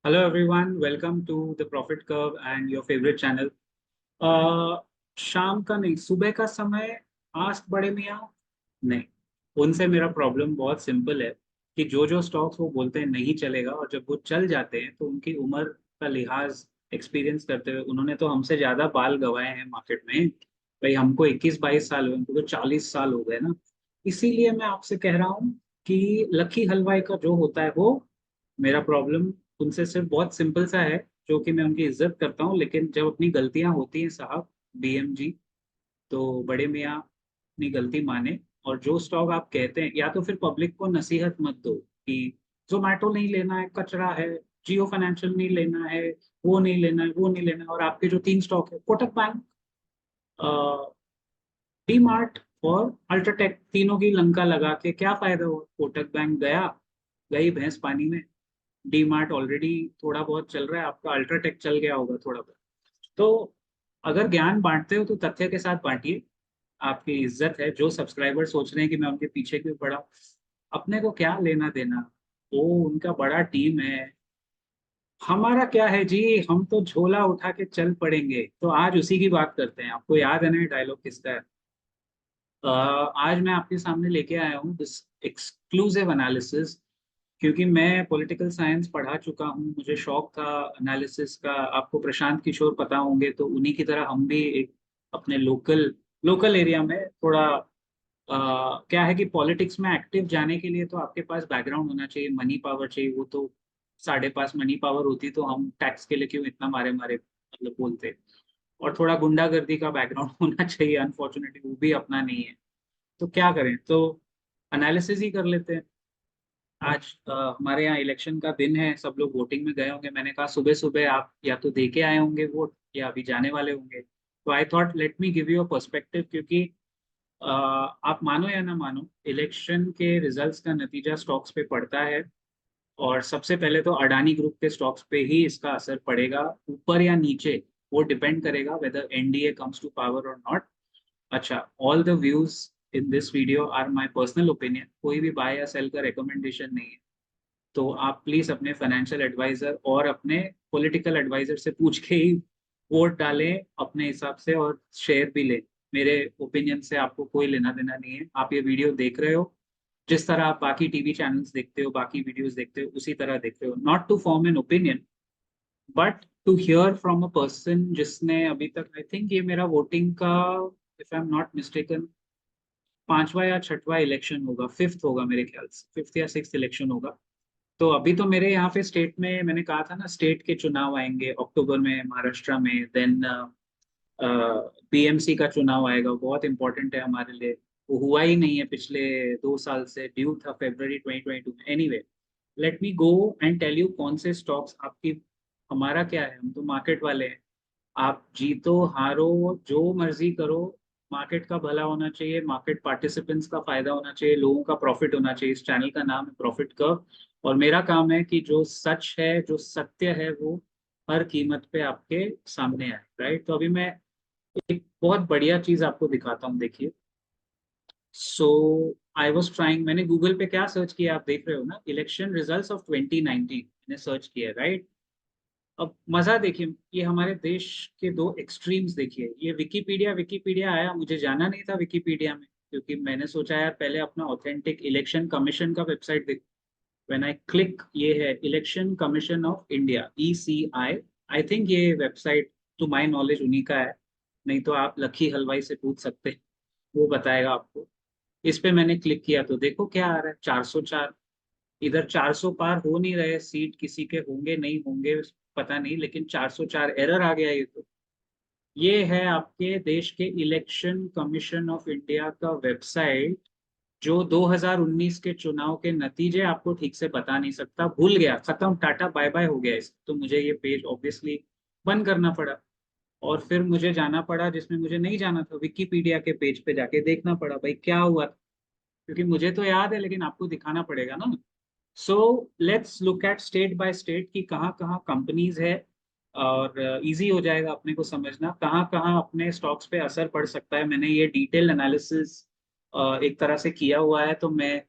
Hello everyone, welcome to the Profit Curve and your favorite channel. शाम का नहीं, सुबह का समय। आस्क बड़े मियाँ नहीं, उनसे मेरा प्रॉब्लम बहुत सिंपल है कि जो जो स्टॉक्स वो बोलते हैं नहीं चलेगा, और जब वो चल जाते हैं तो उनकी उम्र का लिहाज एक्सपीरियंस करते हुए उन्होंने तो हमसे ज्यादा बाल गंवाए हैं मार्केट में। भाई हमको 21-22 साल हुए, उनको तो 40 साल हो गए ना। इसीलिए मैं आपसे कह रहा हूँ कि लकी हलवाई का जो होता है वो, मेरा प्रॉब्लम उनसे सिर्फ बहुत सिंपल सा है, जो कि मैं उनकी इज्जत करता हूँ, लेकिन जब अपनी गलतियां होती हैं साहब बीएमजी, तो बड़े मियाँ अपनी गलती माने। और जो स्टॉक आप कहते हैं, या तो फिर पब्लिक को नसीहत मत दो कि जोमेटो नहीं लेना है, कचरा है, जियो फाइनेंशियल नहीं लेना है, वो नहीं लेना है, वो नहीं लेना है। और आपके जो तीन स्टॉक है, कोटक बैंक, डी मार्ट और अल्ट्राटेक, तीनों की लंका लगा के क्या फायदा हुआ? कोटक बैंक गया, गई भैंस पानी में। डी मार्ट ऑलरेडी थोड़ा बहुत चल रहा है, आपका अल्ट्राटेक चल गया होगा थोड़ा बहुत। तो अगर ज्ञान बांटते हो तो तथ्य के साथ बांटिए। आपकी इज्जत है, जो सब्सक्राइबर सोच रहे हैं कि मैं उनके पीछे क्यों पड़ा, अपने को क्या लेना देना, वो उनका बड़ा टीम है। हमारा क्या है जी, हम तो झोला उठा के चल पड़ेंगे। तो आज उसी की बात करते हैं। आपको याद है ना डायलॉग किसका है? आज मैं आपके सामने लेके आया हूँ दिस एक्सक्लूसिव एनालिसिस, क्योंकि मैं पॉलिटिकल साइंस पढ़ा चुका हूँ, मुझे शौक था एनालिसिस का। आपको प्रशांत किशोर पता होंगे, तो उन्हीं की तरह हम भी एक अपने लोकल लोकल एरिया में थोड़ा क्या है कि पॉलिटिक्स में एक्टिव जाने के लिए तो आपके पास बैकग्राउंड होना चाहिए, मनी पावर चाहिए। वो तो साढ़े पास मनी पावर होती तो हम टैक्स के लिए क्यों इतना मारे मारे मतलब बोलते। और थोड़ा गुंडागर्दी का बैकग्राउंड होना चाहिए, अनफॉर्चुनेटली वो भी अपना नहीं है। तो क्या करें, तो एनालिसिस ही कर लेते हैं। आज हमारे यहाँ इलेक्शन का दिन है, सब लोग वोटिंग में गए होंगे। मैंने कहा सुबह सुबह आप या तो दे के आए होंगे वोट, या अभी जाने वाले होंगे। तो I thought let me give you a perspective, क्योंकि आप मानो या ना मानो, इलेक्शन के रिजल्ट्स का नतीजा स्टॉक्स पे पड़ता है। और सबसे पहले तो अडानी ग्रुप के स्टॉक्स पे ही इसका असर पड़ेगा, ऊपर या नीचे वो डिपेंड करेगा whether NDA comes to power और नॉट। अच्छा, all the views in this video are my personal opinion, कोई भी बाय या सेल का रिकमेंडेशन नहीं है। तो आप प्लीज अपने फाइनेंशियल एडवाइजर और अपने पॉलिटिकल एडवाइजर से पूछ के ही वोट डालें अपने हिसाब से, और शेयर भी लें। मेरे ओपिनियन से आपको कोई लेना देना नहीं है। आप ये वीडियो देख रहे हो जिस तरह आप बाकी टीवी चैनल्स देखते हो, बाकी वीडियोस देखते हो, उसी तरह देख रहे हो, not to form an opinion but to hear from a person जिसने अभी तक, आई थिंक ये मेरा वोटिंग का, if I am not mistaken, पांचवा या छठवां इलेक्शन होगा, फिफ्थ होगा मेरे ख्याल से, फिफ्थ या सिक्स्थ इलेक्शन होगा। तो अभी तो मेरे यहाँ पे स्टेट में, मैंने कहा था ना, स्टेट के चुनाव आएंगे अक्टूबर में महाराष्ट्र में, देन बीएमसी का चुनाव आएगा, बहुत इंपॉर्टेंट है हमारे लिए। वो हुआ ही नहीं है पिछले 2 साल से, ड्यू था फरवरी 2022 में। Anyway, let me go and tell you कौन से स्टॉक्स आपकी। हमारा क्या है, हम तो मार्केट वाले हैं। आप जीतो हारो जो मर्जी करो, मार्केट का भला होना चाहिए, मार्केट पार्टिसिपेंट्स का फायदा होना चाहिए, लोगों का प्रॉफिट होना चाहिए। इस चैनल का नाम है प्रॉफिट कर्व, और मेरा काम है कि जो सच है, जो सत्य है, वो हर कीमत पे आपके सामने आए। राइट? तो अभी मैं एक बहुत बढ़िया चीज आपको दिखाता हूँ, देखिए। सो आई वॉज ट्राइंग, मैंने गूगल पे क्या सर्च किया आप देख रहे हो ना, इलेक्शन रिजल्ट्स ऑफ 2019 मैंने सर्च किया, राइट? अब मजा देखिए, ये हमारे देश के दो एक्सट्रीम्स देखिए। ये विकीपीडिया विकीपीडिया आया, मुझे जाना नहीं था विकीपीडिया में, क्योंकि मैंने सोचा यार पहले अपना ऑथेंटिक इलेक्शन कमीशन का वेबसाइट देख। व्हेन आई क्लिक, ये है election commission of India, ECI। I think ये वेबसाइट टू माय नॉलेज उन्हीं का है, नहीं तो आप लकी हलवाई से पूछ सकते हैं, वो बताएगा आपको। इस पे मैंने क्लिक किया तो देखो क्या आ रहा है, 404। इधर 400 पार हो नहीं रहे, सीट किसी के होंगे नहीं होंगे पता नहीं, लेकिन 404 एरर आ गया। ये तो ये है आपके देश के इलेक्शन कमीशन ऑफ इंडिया का वेबसाइट, जो 2019 के चुनाव के नतीजे आपको ठीक से बता नहीं सकता। भूल गया, खत्म, टाटा बाय बाय हो गया इस, तो मुझे ये पेज ऑब्वियसली बंद करना पड़ा। और फिर मुझे जाना पड़ा जिसमें मुझे नहीं जाना था, विकीपीडिया के पेज पे जाके देखना पड़ा भाई क्या हुआ, क्योंकि मुझे तो याद है लेकिन आपको दिखाना पड़ेगा ना। So let's look at state by state कि कहाँ कहाँ कंपनीज है, और इजी हो जाएगा अपने को समझना कहाँ कहाँ अपने स्टॉक्स पे असर पड़ सकता है। मैंने ये डिटेल एनालिसिस एक तरह से किया हुआ है, तो मैं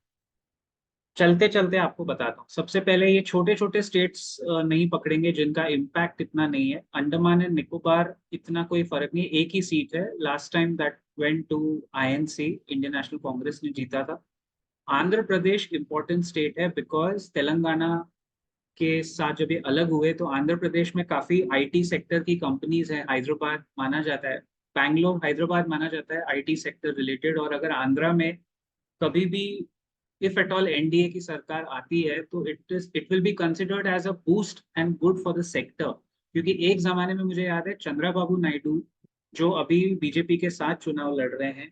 चलते चलते आपको बताता हूँ। सबसे पहले ये छोटे छोटे स्टेट्स नहीं पकड़ेंगे जिनका इम्पैक्ट इतना नहीं है। अंडमान एंड निकोबार इतना कोई फर्क नहीं, एक ही सीट है, last time that went to INC, Indian National Congress ने जीता था। आंध्र प्रदेश इंपॉर्टेंट स्टेट है बिकॉज तेलंगाना के साथ जब ये अलग हुए तो आंध्र प्रदेश में काफी आईटी सेक्टर की कंपनीज हैं। हैदराबाद माना जाता है, बैंगलोर हैदराबाद माना जाता है आईटी सेक्टर रिलेटेड। और अगर आंध्रा में कभी भी इफ एट ऑल एनडीए की सरकार आती है तो it will be considered as a boost and good for the sector. क्योंकि एक जमाने में मुझे याद है चंद्रबाबू नायडू जो अभी बीजेपी के साथ चुनाव लड़ रहे हैं,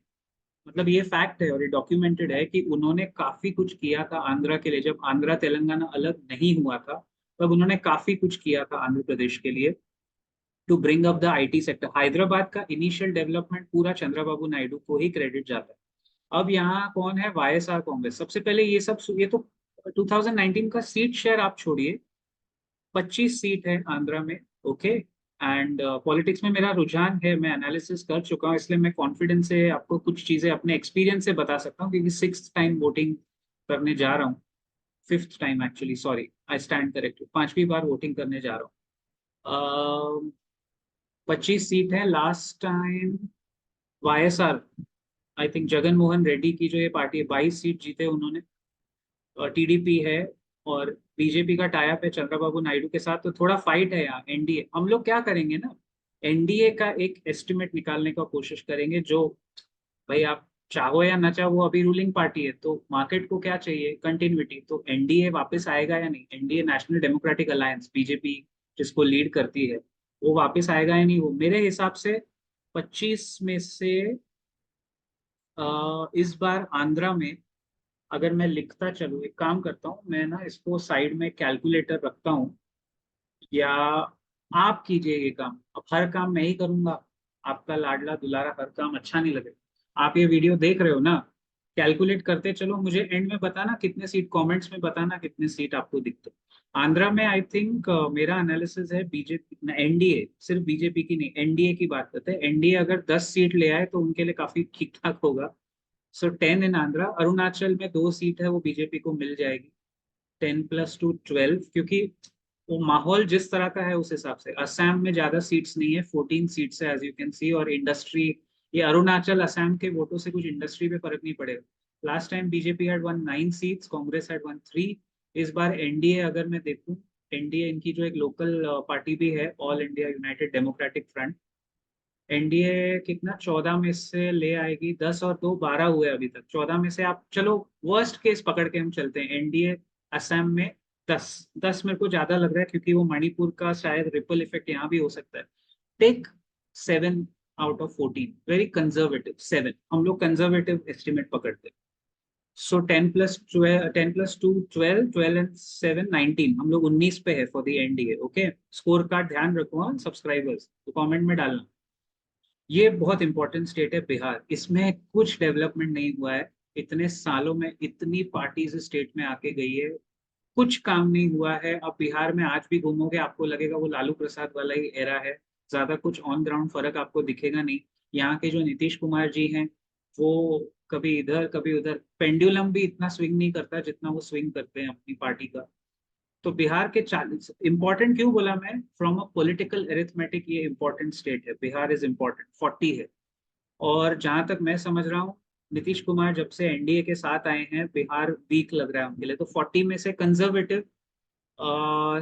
मतलब ये फैक्ट है और ये डॉक्यूमेंटेड है कि उन्होंने काफी कुछ किया था आंध्रा के लिए। जब आंध्रा तेलंगाना अलग नहीं हुआ था तब उन्होंने काफी कुछ किया था आंध्र प्रदेश के लिए to bring up the IT sector. Hyderabad का इनिशियल डेवलपमेंट पूरा चंद्रबाबू नायडू को ही क्रेडिट जाता है। अब यहाँ कौन है, वाईएसआर कांग्रेस। सबसे पहले ये तो 2019 का सीट शेयर आप छोड़िए, 25 सीट है आंध्रा में। ओके, एंड पॉलिटिक्स में मेरा रुझान है, मैं एनालिसिस कर चुका हूँ, इसलिए मैं कॉन्फिडेंस से आपको कुछ चीजें अपने एक्सपीरियंस से बता सकता हूँ क्योंकि 6th टाइम वोटिंग करने जा रहा हूँ। 5th time actually, sorry, I stand corrected, 5वीं बार वोटिंग करने जा रहा हूँ। 25 सीट है last time. YSR, I think Jagan Mohan Reddy की जो ये पार्टी है, 22 सीट जीते उन्होंने। टीडीपी है और बीजेपी का टाइप है चंद्रबाबू नायडू के साथ, तो थोड़ा फाइट है यहाँ। एनडीए, हम लोग क्या करेंगे ना, एनडीए का एक एस्टिमेट निकालने का कोशिश करेंगे। जो भाई आप चाहो या ना चाहो वो अभी रूलिंग पार्टी है, तो मार्केट को क्या चाहिए, कंटिन्यूटी। तो एनडीए वापस आएगा या नहीं, NDA national democratic alliance BJP जिसको लीड करती है, वो वापस आएगा या नहीं। वो मेरे हिसाब से 25 में से इस बार आंध्रा में, अगर मैं लिखता चलूँ, एक काम करता हूँ मैं ना, इसको साइड में कैलकुलेटर रखता हूँ, या आप कीजिए ये काम। अब हर काम मैं ही करूंगा, आपका लाडला दुलारा हर काम अच्छा नहीं लगेगा। आप ये वीडियो देख रहे हो ना, कैलकुलेट करते चलो, मुझे एंड में बताना कितने सीट, कमेंट्स में बताना कितने सीट आपको दिखते। आंध्रा में आई थिंक मेरा एनालिसिस है, बीजेपी एनडीए, सिर्फ बीजेपी की नहीं एनडीए की बात करते हैं, एनडीए अगर 10 सीट ले आए तो उनके लिए काफी ठीक ठाक होगा। सो 10 इन आंध्रा। अरुणाचल में 2 सीट है, वो बीजेपी को मिल जाएगी। 10 + 2 12, क्योंकि वो माहौल जिस तरह का है उस हिसाब से। असम में ज्यादा सीट्स नहीं है, 14 सीट्स है एज यू कैन सी। और इंडस्ट्री, ये अरुणाचल असम के वोटों से कुछ इंडस्ट्री पे फर्क नहीं पड़ेगा। Last time BJP had one 9 seats, Congress had one 3। इस बार एनडीए अगर मैं देखूं, एनडीए इनकी जो एक लोकल पार्टी भी है, all India United democratic front, NDA कितना 14 में से ले आएगी, 10 और 2 12 हुए अभी तक। 14 में से आप चलो वर्स्ट केस पकड़ के हम चलते हैं, एनडीए असम में 10। 10 मेरे को ज्यादा लग रहा है क्योंकि वो मणिपुर का शायद रिपल इफेक्ट यहाँ भी हो सकता है। Take 7 out of 14, very conservative 7, हम लोग कंजर्वेटिव एस्टिमेट पकड़ते हैं। सो 10 + 12, 10 + 2 12, 12 and 7 19, हम लोग 19 पे है for the NDA. Okay, score card ध्यान रखो हाँ सब्सक्राइबर्स, तो कमेंट में डालना। ये बहुत इंपॉर्टेंट स्टेट है बिहार, इसमें कुछ डेवलपमेंट नहीं हुआ है। इतने सालों में इतनी पार्टीज स्टेट में आके गई है, कुछ काम नहीं हुआ है। अब बिहार में आज भी घूमोगे आपको लगेगा वो लालू प्रसाद वाला ही एरा है, ज्यादा कुछ ऑन ग्राउंड फर्क आपको दिखेगा नहीं। यहाँ के जो नीतीश कुमार जी हैं, वो कभी इधर कभी उधर, पेंडुलम भी इतना स्विंग नहीं करता जितना वो स्विंग करते हैं अपनी पार्टी का। तो बिहार के 40 इंपॉर्टेंट क्यों बोला मैं, फ्रॉम अ पॉलिटिकल एरिथमेटिक ये इंपॉर्टेंट स्टेट है, बिहार इज इंपॉर्टेंट, 40 है। और जहां तक मैं समझ रहा हूँ, नीतीश कुमार जब से एनडीए के साथ आए हैं बिहार वीक लग रहा है उनके लिए। तो 40 में से कंजर्वेटिव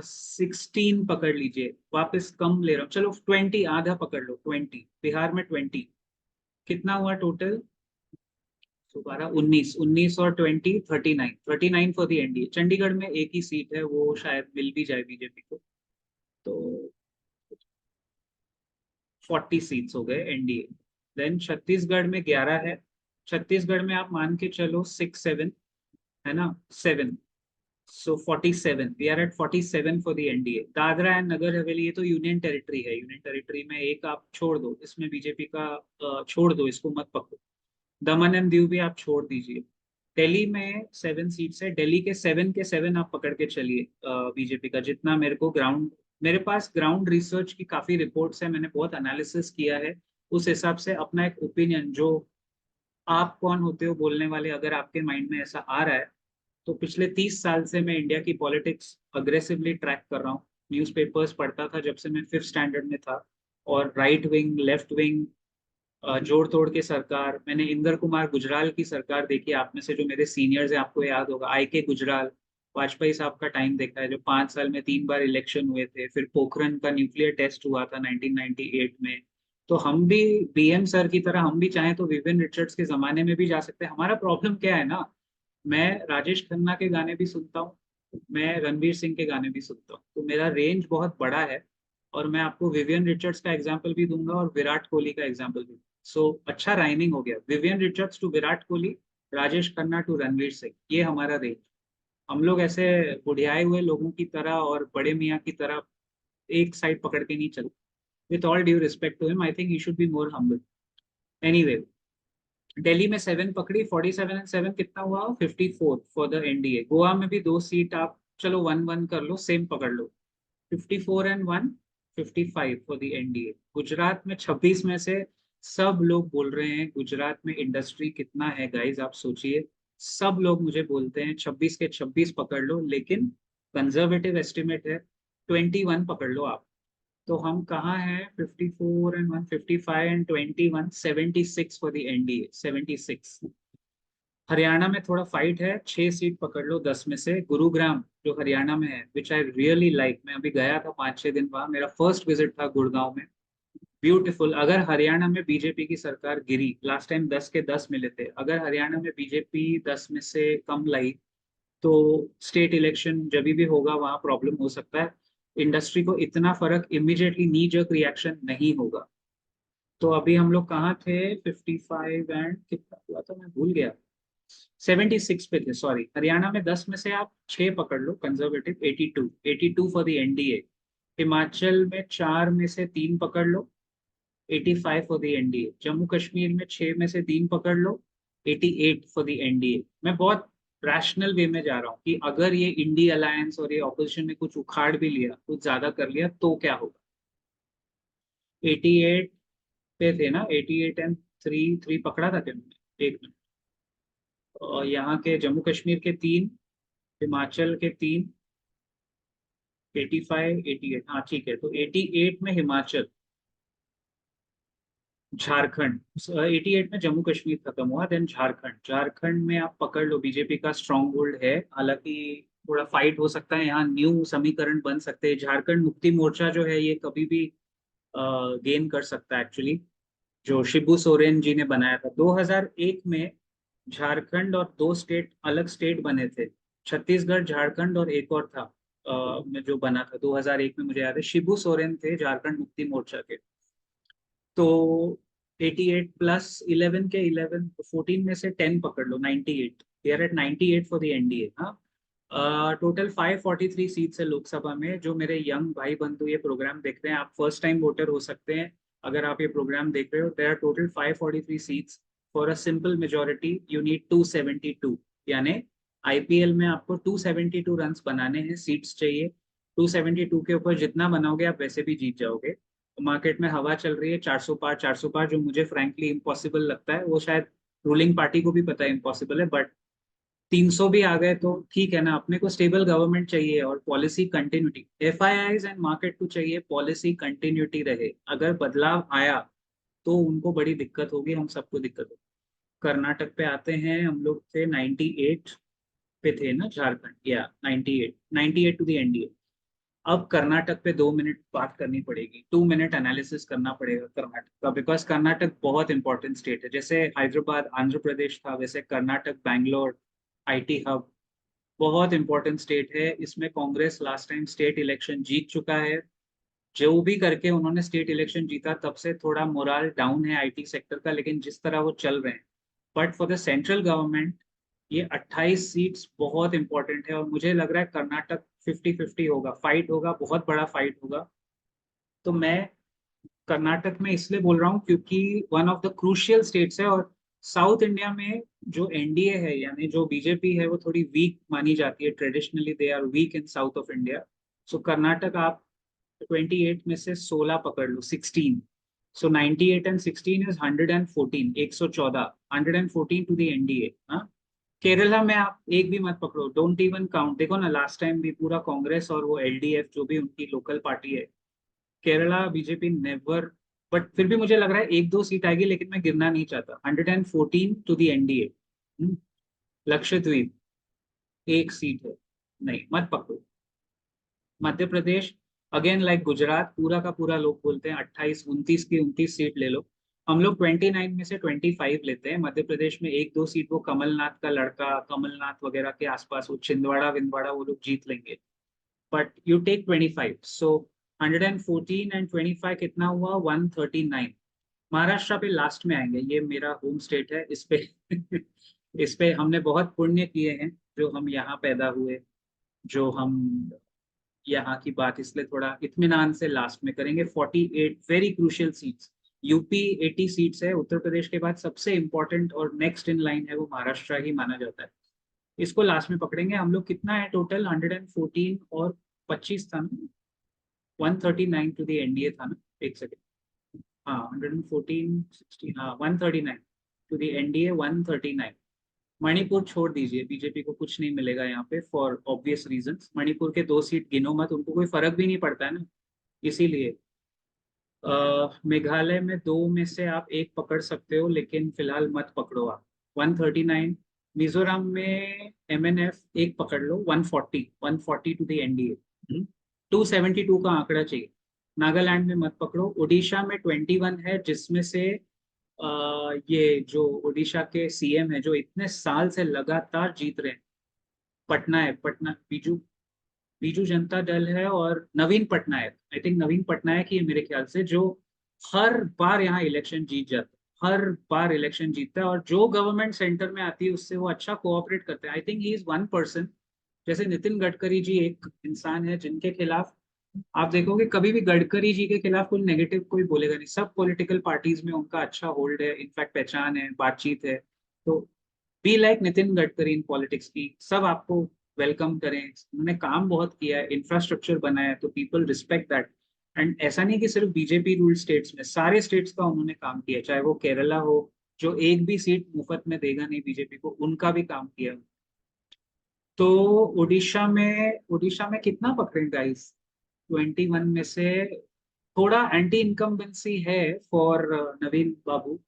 16 पकड़ लीजिए, वापस कम ले रहा हूँ, चलो 20 आधा पकड़ लो, 20 बिहार में 20, कितना हुआ टोटल, 12 19, 19 और 20 39, 39 फॉर दी एनडीए। चंडीगढ़ में एक ही सीट है, वो शायद मिल भी जाए बीजेपी को। तो 40 सीट्स हो गए एनडीए। देन छत्तीसगढ़ में 11 है। छत्तीसगढ़ में आप मान के चलो 6 7, है ना, 7। So 47, we are at 47 for the NDA. Dadra and Nagar Haveli, ये तो यूनियन टेरिटरी है, यूनियन टेरिटरी में एक आप छोड़ दो, इसमें बीजेपी का छोड़ दो, इसको मत पकड़ो। दमन एंड दीव भी आप छोड़ दीजिए। दिल्ली में 7 सीट्स है, दिल्ली के 7 आप पकड़ के चलिए बीजेपी का, जितना मेरे को ग्राउंड, मेरे पास ग्राउंड रिसर्च की काफी रिपोर्ट्स है, मैंने बहुत एनालिसिस किया है, उस हिसाब से अपना एक ओपिनियन, जो आप कौन होते हो बोलने वाले, अगर आपके माइंड में ऐसा आ रहा है तो पिछले 30 साल से मैं इंडिया की पॉलिटिक्स अग्रेसिवली ट्रैक कर रहा हूँ। न्यूज़पेपर्स पढ़ता था जब से मैं 5th स्टैंडर्ड में था। और राइट विंग, लेफ्ट विंग, जोड़ तोड़ के सरकार, मैंने इंदर कुमार गुजराल की सरकार देखी। आप में से जो मेरे सीनियर्स हैं आपको याद होगा, I.K. गुजराल, वाजपेयी साहब का टाइम देखा है, जो 5 साल में 3 बार इलेक्शन हुए थे। फिर पोखरण का न्यूक्लियर टेस्ट हुआ था 1998 में। तो हम भी BM सर की तरह, हम भी चाहें तो विवियन रिचर्ड्स के जमाने में भी जा सकते हैं। हमारा प्रॉब्लम क्या है ना, मैं राजेश खन्ना के गाने भी सुनता हूँ, मैं रणवीर सिंह के गाने भी सुनता हूँ, तो मेरा रेंज बहुत बड़ा है। और मैं आपको विवियन रिचर्ड्स का एग्जाम्पल भी दूंगा और विराट कोहली का एग्जाम्पल भी। सो अच्छा राइमिंग हो गया, Vivian Richards to Virat Kohli, Rajesh Khanna to Ranveer Singh, ये हमारा रेंज। हम लोग ऐसे बुढ़ियाए हुए लोगों की तरह और बड़े मियाँ की तरह एक साइड पकड़ के नहीं चलते। With all due respect to him, I think he should be more humble. Anyway, Delhi में 7 पकड़ी, 47 और 7 कितना हुआ, 54 फॉर द NDA। गोवा में भी 2 सीट आप चलो 1-1 कर लो, सेम पकड़ लो, 54 और 1, 55 फॉर द NDA। गुजरात में 26 में से सब लोग बोल रहे हैं गुजरात में इंडस्ट्री कितना है, गाइज आप सोचिए। सब लोग मुझे बोलते हैं 26 के 26 पकड़ लो, लेकिन कंजर्वेटिव एस्टिमेट है 21 पकड़ लो आप। तो हम कहाँ हैं, 54 और 1, 55 और 21, 76 फॉर द NDA, 76। हरियाणा में थोड़ा फाइट है, 6 सीट पकड़ लो 10 में से। गुरुग्राम जो हरियाणा में है, विच आई रियली लाइक, मैं अभी गया था 5-6 दिन वहां, मेरा फर्स्ट विजिट था गुड़गांव में। ब्यूटीफुल। अगर हरियाणा में बीजेपी की सरकार गिरी, लास्ट टाइम 10 के 10 मिले थे, अगर हरियाणा में बीजेपी 10 में से कम लाई, तो स्टेट इलेक्शन जब भी होगा वहां प्रॉब्लम हो सकता है। इंडस्ट्री को इतना फर्क इमीडिएटली नी जर्क रिएक्शन नहीं होगा। तो अभी हम लोग कहाँ थे, 55 एंड कितना हुआ था मैं भूल गया, 76 पे थे, सॉरी। हरियाणा में 10 में से आप 6 पकड़ लो conservative, 82, 82 for the NDA। Himachal में 4 में से 3 पकड़ लो, 85 for the NDA। Jammu Kashmir में 6 में से 3 पकड़ लो, 88 फॉर द NDA। मैं बहुत रैशनल वे में जा रहा हूँ कि अगर ये इंडी अलायंस और ये ऑपोजिशन ने कुछ उखाड़ भी लिया, कुछ ज्यादा कर लिया, तो क्या होगा। 88 पे थे ना, 88 और 3 पकड़ा था क्या मैंने, एक मिनट। और यहाँ के जम्मू कश्मीर के 3, हिमाचल के 3, 85, 88, हाँ ठीक है। तो 88 में हिमाचल, झारखंड, 88 में जम्मू कश्मीर खत्म हुआ, देन झारखंड। झारखंड में आप पकड़ लो, बीजेपी का स्ट्रॉन्ग होल्ड है, हालांकि थोड़ा फाइट हो सकता है यहाँ, न्यू समीकरण बन सकते हैं। झारखंड मुक्ति मोर्चा जो है ये कभी भी गेन कर सकता है एक्चुअली, जो शिबू सोरेन जी ने बनाया था 2001 में। झारखंड और 2 स्टेट, अलग स्टेट बने थे, छत्तीसगढ़, झारखंड और एक और था में जो बना था 2001 में, मुझे याद है शिबू सोरेन थे झारखंड मुक्ति मोर्चा के। तो 88 प्लस 11 के 11, 14 में से 10 पकड़ लो, 98, we are at 98 for the NDA। हाँ, टोटल 543 सीट्स है लोकसभा में। जो मेरे यंग भाई बंधु ये प्रोग्राम देख रहे हैं, आप फर्स्ट टाइम वोटर हो सकते हैं अगर आप ये प्रोग्राम देख रहे हो। There are total 543 seats, for a simple majority you need 272, यानी IPL में आपको 272 रन्स बनाने हैं, सीट्स चाहिए। 272 के ऊपर जितना बनाओगे आप वैसे भी जीत जाओगे। मार्केट में हवा चल रही है 400 पार, 400 पार, जो मुझे फ्रैंकली इम्पॉसिबल लगता है, वो शायद रूलिंग पार्टी को भी पता है इम्पॉसिबल है, बट 300 भी आ गए तो ठीक है ना। अपने को स्टेबल गवर्नमेंट चाहिए और policy continuity, FIIs and market को चाहिए पॉलिसी कंटिन्यूटी रहे। अगर बदलाव आया तो उनको बड़ी दिक्कत होगी, हम सबको दिक्कत होगी। कर्नाटक पे आते हैं, हम लोग थे 98 पे थे ना, झारखंड या 98, 98 टू द NDA। अब कर्नाटक पे 2 मिनट बात करनी पड़ेगी, 2 मिनट एनालिसिस करना पड़ेगा कर्नाटक का, बिकॉज कर्नाटक बहुत इंपॉर्टेंट स्टेट है। जैसे हैदराबाद आंध्र प्रदेश था, वैसे कर्नाटक बैंगलोर IT हब बहुत इंपॉर्टेंट स्टेट है। इसमें Congress last time state election जीत चुका है। जो भी करके उन्होंने स्टेट इलेक्शन जीता, तब से थोड़ा मोराल डाउन है IT सेक्टर का, लेकिन जिस तरह वो चल रहे हैं, but for the central government ये 28 सीट्स बहुत इंपॉर्टेंट है। और मुझे लग रहा है कर्नाटक 50-50 होगा, फाइट होगा, बहुत बड़ा फाइट होगा। तो मैं कर्नाटक में इसलिए बोल रहा हूँ क्योंकि one of the crucial states है। और साउथ इंडिया में जो NDA है, यानी जो बीजेपी है, वो थोड़ी वीक मानी जाती है, traditionally they are weak in south of India. So Karnataka आप 28 में से 16 पकड़ लो, 16। So 98 and 16 is 114, 114, 114 to the NDA। हाँ, केरला में आप एक भी मत पकड़ो, डोंट इवन काउंट। देखो ना, लास्ट टाइम भी पूरा कांग्रेस और वो एलडीएफ जो भी उनकी लोकल पार्टी है, केरला बीजेपी नेवर। बट फिर भी मुझे लग रहा है एक दो सीट आएगी, लेकिन मैं गिरना नहीं चाहता। 114 टू दी एनडीए। लक्षद्वीप एक सीट है, नहीं मत पकड़ो। मध्य प्रदेश अगेन लाइक गुजरात, पूरा का पूरा लोग बोलते हैं 28 29 की 29 सीट ले लो। हम लोग 29 में से 25 लेते हैं। मध्य प्रदेश में एक दो सीट वो कमलनाथ का लड़का, कमलनाथ वगैरह के आसपास वो छिंदवाड़ा विंदवाड़ा वो लोग जीत लेंगे। But you take 25, so 114 and 25 कितना हुआ? 139। महाराष्ट्र पे लास्ट में आएंगे, ये मेरा होम स्टेट है। इस पे इस पे हमने बहुत पुण्य किए हैं, जो हम यहाँ पैदा हुए, जो हम यहाँ की बात इसलिए थोड़ा इत्मीनान से लास्ट में करेंगे। 48 very crucial seats. UP 80 seats है, उत्तर प्रदेश के बाद सबसे इंपॉर्टेंट और नेक्स्ट इन लाइन है वो महाराष्ट्र ही माना जाता है। इसको लास्ट में पकड़ेंगे हम लोग। कितना है टोटल? 114 और 25 था ना? 139 टू दी एनडीए था ना? एक सेकेंड। हाँ, 114 16, हाँ 139 टू दी एनडीए, 139। मणिपुर छोड़ दीजिए, बीजेपी को कुछ नहीं मिलेगा यहाँ पे फॉर ऑब्वियस रीजंस। मणिपुर के दो सीट गिनो मत, उनको कोई फर्क भी नहीं पड़ता है ना, इसीलिए। मेघालय में दो में से आप एक पकड़ सकते हो, लेकिन फिलहाल मत पकड़ो आप। 139। मिजोरम में एमएनएफ एक पकड़ लो, 140, 140 टू द एनडीए। 272 का आंकड़ा चाहिए। नागालैंड में मत पकड़ो। उड़ीसा में 21 है, जिसमें से ये जो उड़ीसा के सीएम है, जो इतने साल से लगातार जीत रहे हैं, पटना है, पटना बीजू बीजू जनता दल है, और नवीन पटनायक, आई थिंक नवीन पटनायक ही है मेरे ख्याल से, जो हर बार यहाँ इलेक्शन जीत जाता है, हर बार इलेक्शन जीतता है। और जो गवर्नमेंट सेंटर में आती है उससे वो अच्छा कोऑपरेट करता है। आई think he is one person. जैसे नितिन गडकरी जी एक इंसान है जिनके खिलाफ आप देखोगे कभी भी गडकरी जी के खिलाफ कोई नेगेटिव कोई बोलेगा नहीं। सब पॉलिटिकल पार्टीज में उनका अच्छा होल्ड है, इनफैक्ट पहचान है, बातचीत है। तो be like Nitin Gadkari in politics की, सब आपको वेलकम करें। उन्होंने काम बहुत किया है, इंफ्रास्ट्रक्चर बनाया है, तो पीपल रिस्पेक्ट दैट। एंड ऐसा नहीं कि सिर्फ बीजेपी रूल स्टेट्स में, सारे स्टेट्स का उन्होंने काम किया, चाहे वो केरला हो, जो एक भी सीट मुफ्त में देगा नहीं बीजेपी को, उनका भी काम किया। तो उड़ीसा में कितना पकड़े गाइस? 21 में से थोड़ा एंटी इनकम्बेंसी है for Naveen Babu.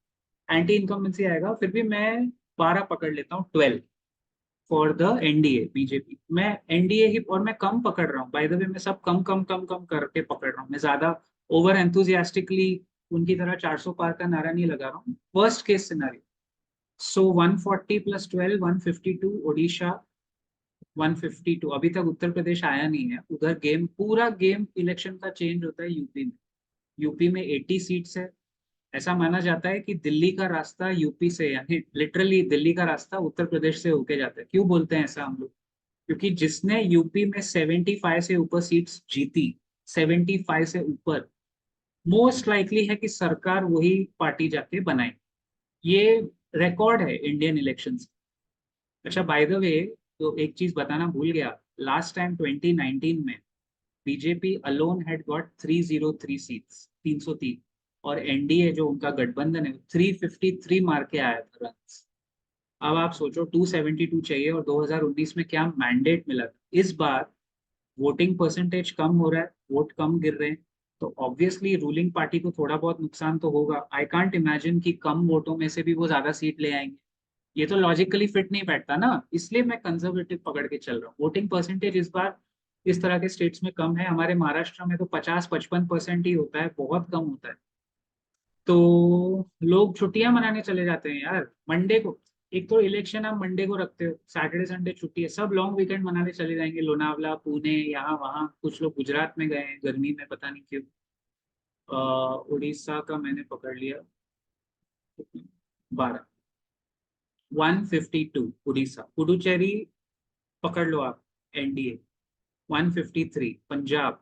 Anti incumbency आएगा, फिर भी मैं 12 पकड़ लेता हूँ, 12 फॉर द एनडीए बीजेपी। मैं एनडीए ही, और मैं कम पकड़ रहा हूँ बाय द वे। मैं सब कम कम कम कम करके पकड़ रहा हूँ, मैं ज्यादा ओवर एंथुजियास्टिकली उनकी तरह 400 पार का नारा नहीं लगा रहा हूँ। Worst case scenario. So 140 plus 12, 152। Odisha 152। अभी तक उत्तर प्रदेश आया नहीं है उधर। गेम पूरा गेम इलेक्शन का चेंज होता है यूपी में। यूपी में 80 सीट्स है। ऐसा माना जाता है कि दिल्ली का रास्ता यूपी से, यानी लिटरली दिल्ली का रास्ता उत्तर प्रदेश से होके जाता है। क्यों बोलते हैं ऐसा हम लोग? क्योंकि जिसने यूपी में 75 से ऊपर सीट्स जीती, 75 से ऊपर, मोस्ट लाइकली है कि सरकार वही पार्टी जाके बनाए। ये रिकॉर्ड है इंडियन इलेक्शंस। अच्छा, बाय द वे, तो एक चीज बताना भूल गया। लास्ट टाइम 2019 में BJP alone had got 303 seats, 303। और एनडीए जो उनका गठबंधन है 353 मार के आया था रन। अब आप सोचो 272 चाहिए, और 2019 में क्या मैंडेट मिला था। इस बार वोटिंग परसेंटेज कम हो रहा है, वोट कम गिर रहे हैं, तो ऑब्वियसली रूलिंग पार्टी को थोड़ा बहुत नुकसान तो होगा। आई कांट इमेजिन कि कम वोटों में से भी वो ज्यादा सीट ले आएंगे। ये तो लॉजिकली फिट नहीं बैठता ना, इसलिए मैं कंजर्वेटिव पकड़ के चल रहा हूँ। वोटिंग परसेंटेज इस बार इस तरह के स्टेट्स में कम है। हमारे महाराष्ट्र में तो 50-55% ही होता है, बहुत कम होता है। तो लोग छुट्टियां मनाने चले जाते हैं यार मंडे को। एक तो इलेक्शन आप मंडे को रखते हो, सैटरडे संडे छुट्टी है, सब लॉन्ग वीकेंड मनाने चले जाएंगे, लोनावला पुणे यहाँ वहाँ। कुछ लोग गुजरात में गए हैं गर्मी में, पता नहीं क्यों। उड़ीसा का मैंने पकड़ लिया 12, 152। उड़ीसा, पुडुचेरी पकड़ लो आप, एनडीए 153। पंजाब